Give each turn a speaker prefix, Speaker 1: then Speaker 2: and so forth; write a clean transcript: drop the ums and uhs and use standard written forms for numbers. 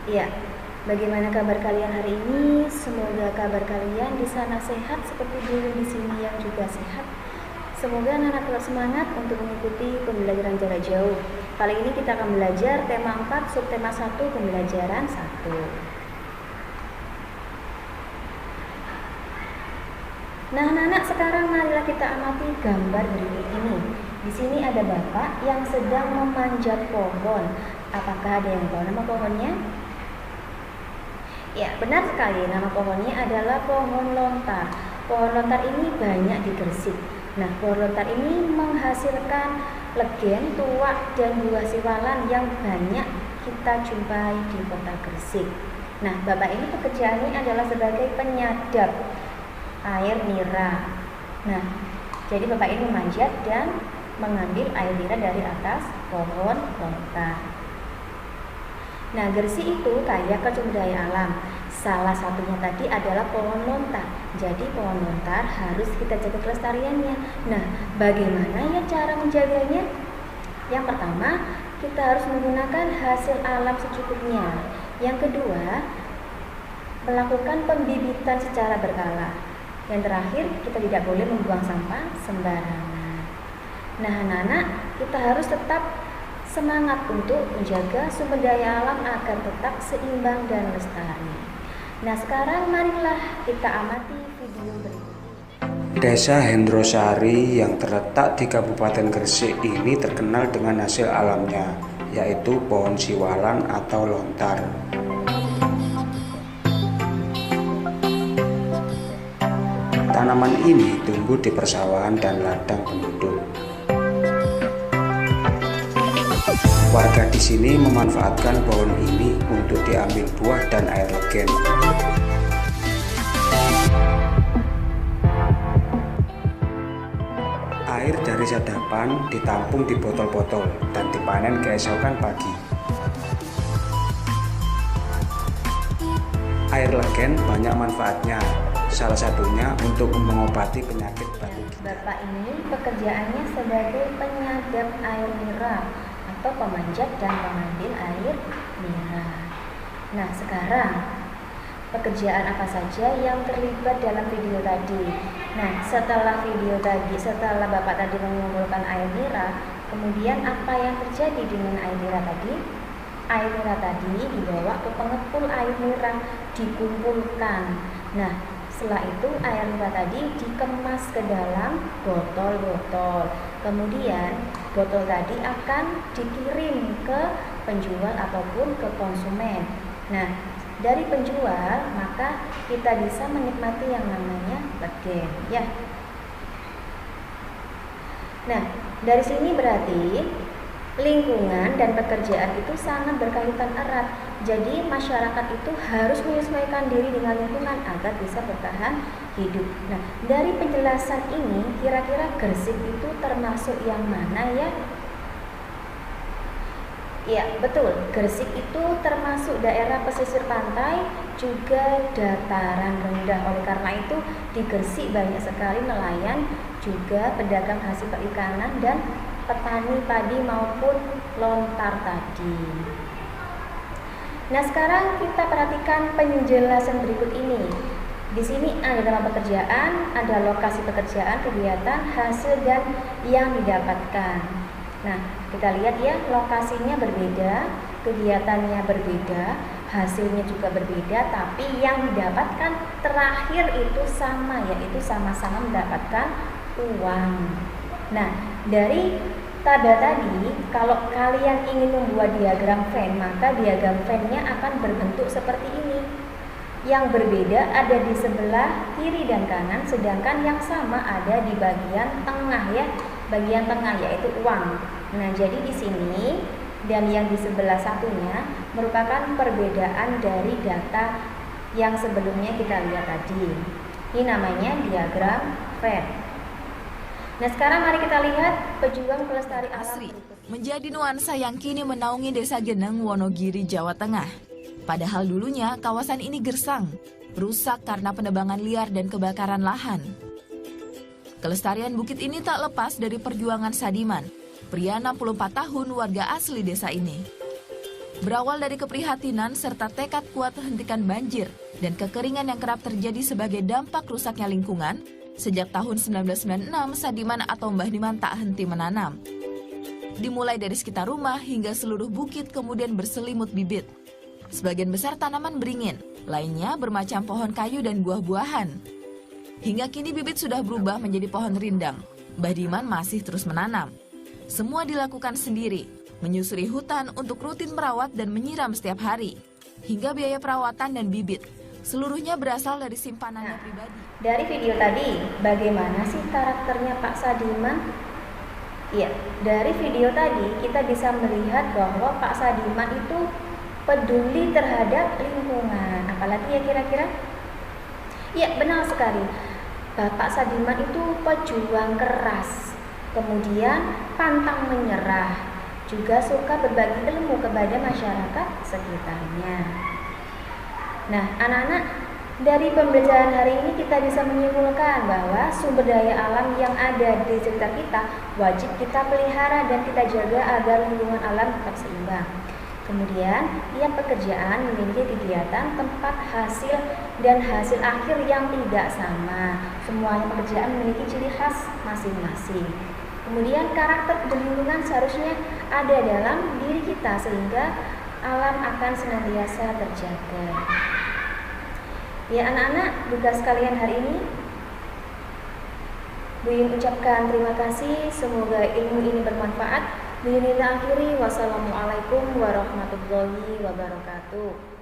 Speaker 1: Ya, bagaimana kabar kalian hari ini? Semoga kabar kalian di sana sehat seperti dulu di sini yang juga sehat. Semoga anak-anak tetap semangat untuk mengikuti pembelajaran jarak jauh. Kali ini kita akan belajar tema 4, subtema 1, pembelajaran 1. Nah, anak-anak, sekarang marilah kita amati gambar berikut ini. Di sini ada bapak yang sedang memanjat pohon. Apakah ada yang tahu nama pohonnya? Ya, benar sekali. Nama pohonnya adalah pohon lontar. Pohon lontar ini banyak di Gresik. Nah, pohon lontar ini menghasilkan legen, tuak, dan buah siwalan yang banyak kita jumpai di kota Gresik. Nah, bapak ini pekerjaannya adalah sebagai penyadap air nira. Nah, jadi bapak ini memanjat dan mengambil air nira dari atas pohon lontar. Nah, Gresik itu kaya ke sumber daya alam. Salah satunya tadi adalah pohon lontar. Jadi pohon lontar harus kita jaga kelestariannya. Nah, bagaimana ya cara menjaganya? Yang pertama, kita harus menggunakan hasil alam secukupnya. Yang kedua, melakukan pembibitan secara berkala. Yang terakhir, kita tidak boleh membuang sampah sembarangan. Nah, anak-anak, kita harus tetap semangat untuk menjaga sumber daya alam agar tetap seimbang dan lestari. Nah, sekarang marilah kita amati video berikut.
Speaker 2: Desa Hendrosari yang terletak di Kabupaten Gresik ini terkenal dengan hasil alamnya, yaitu pohon siwalan atau lontar. Tanaman ini tumbuh di persawahan dan ladang penduduk. Warga di sini memanfaatkan pohon ini untuk diambil buah dan air legen. Air dari sadapan ditampung di botol-botol dan dipanen keesokan pagi. Air legen banyak manfaatnya, salah satunya untuk mengobati penyakit batu gigi.
Speaker 1: Bapak ini pekerjaannya sebagai penyadap air nira atau pemanjat dan pengambil air nira. Nah, sekarang pekerjaan apa saja yang terlibat dalam video tadi? Nah, setelah Bapak tadi mengumpulkan air nira, kemudian apa yang terjadi dengan air nira tadi? Air nira tadi dibawa ke pengepul air nira, dikumpulkan. Nah, setelah itu air nira tadi dikemas ke dalam botol-botol. Kemudian botol tadi akan dikirim ke penjual ataupun ke konsumen. Nah, dari penjual maka kita bisa menikmati yang namanya legen, ya. Nah, dari sini berarti lingkungan dan pekerjaan itu sangat berkaitan erat. Jadi masyarakat itu harus menyesuaikan diri dengan lingkungan agar bisa bertahan hidup. Nah, dari penjelasan ini kira-kira Gresik itu termasuk yang mana ya? Ya, betul. Gresik itu termasuk daerah pesisir pantai, juga dataran rendah. Oleh karena itu, di Gresik banyak sekali nelayan, juga pedagang hasil perikanan dan petani padi maupun lontar tadi. Nah, sekarang kita perhatikan penjelasan berikut ini. Di sini ada nama pekerjaan, ada lokasi pekerjaan, kegiatan, hasil dan yang didapatkan. Nah, kita lihat ya, lokasinya berbeda, kegiatannya berbeda, hasilnya juga berbeda, tapi yang didapatkan terakhir itu sama, yaitu sama-sama mendapatkan uang. Nah, dari tabel tadi, kalau kalian ingin membuat diagram Venn, maka diagram Venn-nya akan berbentuk seperti ini. Yang berbeda ada di sebelah kiri dan kanan, sedangkan yang sama ada di bagian tengah ya. Bagian tengah yaitu uang. Nah, jadi di sini dan yang di sebelah satunya merupakan perbedaan dari data yang sebelumnya kita lihat tadi. Ini namanya diagram Venn. Nah, sekarang mari kita lihat pejuang pelestari alam
Speaker 3: Asri menjadi nuansa yang kini menaungi Desa Geneng, Wonogiri, Jawa Tengah. Padahal dulunya kawasan ini gersang, rusak karena penebangan liar dan kebakaran lahan. Kelestarian bukit ini tak lepas dari perjuangan Sadiman, pria 64 tahun warga asli desa ini. Berawal dari keprihatinan serta tekad kuat hentikan banjir dan kekeringan yang kerap terjadi sebagai dampak rusaknya lingkungan, sejak tahun 1996 Sadiman atau Mbah Diman tak henti menanam. Dimulai dari sekitar rumah hingga seluruh bukit kemudian berselimut bibit. Sebagian besar tanaman beringin, lainnya bermacam pohon kayu dan buah-buahan. Hingga kini bibit sudah berubah menjadi pohon rindang. Mbah Diman masih terus menanam. Semua dilakukan sendiri, menyusuri hutan untuk rutin merawat dan menyiram setiap hari. Hingga biaya perawatan dan bibit, seluruhnya berasal dari simpanannya pribadi.
Speaker 1: Dari video tadi, bagaimana sih karakternya Pak Sadiman? Ya, dari video tadi kita bisa melihat bahwa Pak Sadiman itu peduli terhadap lingkungan. Apalagi ya kira-kira? Ya, benar sekali. Bapak Sadiman itu pejuang keras, kemudian pantang menyerah, juga suka berbagi ilmu kepada masyarakat sekitarnya. Nah, anak-anak, dari pembelajaran hari ini kita bisa menyimpulkan bahwa sumber daya alam yang ada di sekitar kita wajib kita pelihara dan kita jaga agar lingkungan alam tetap seimbang. Kemudian, tiap pekerjaan memiliki kegiatan, tempat, hasil, dan hasil akhir yang tidak sama. Semuanya pekerjaan memiliki ciri khas masing-masing. Kemudian karakter lingkungan seharusnya ada dalam diri kita sehingga alam akan senantiasa terjaga. Ya anak-anak, tugas kalian hari ini Bu Yun ucapkan terima kasih, semoga ilmu ini bermanfaat. Bu Yun akhiri, wassalamualaikum warahmatullahi wabarakatuh.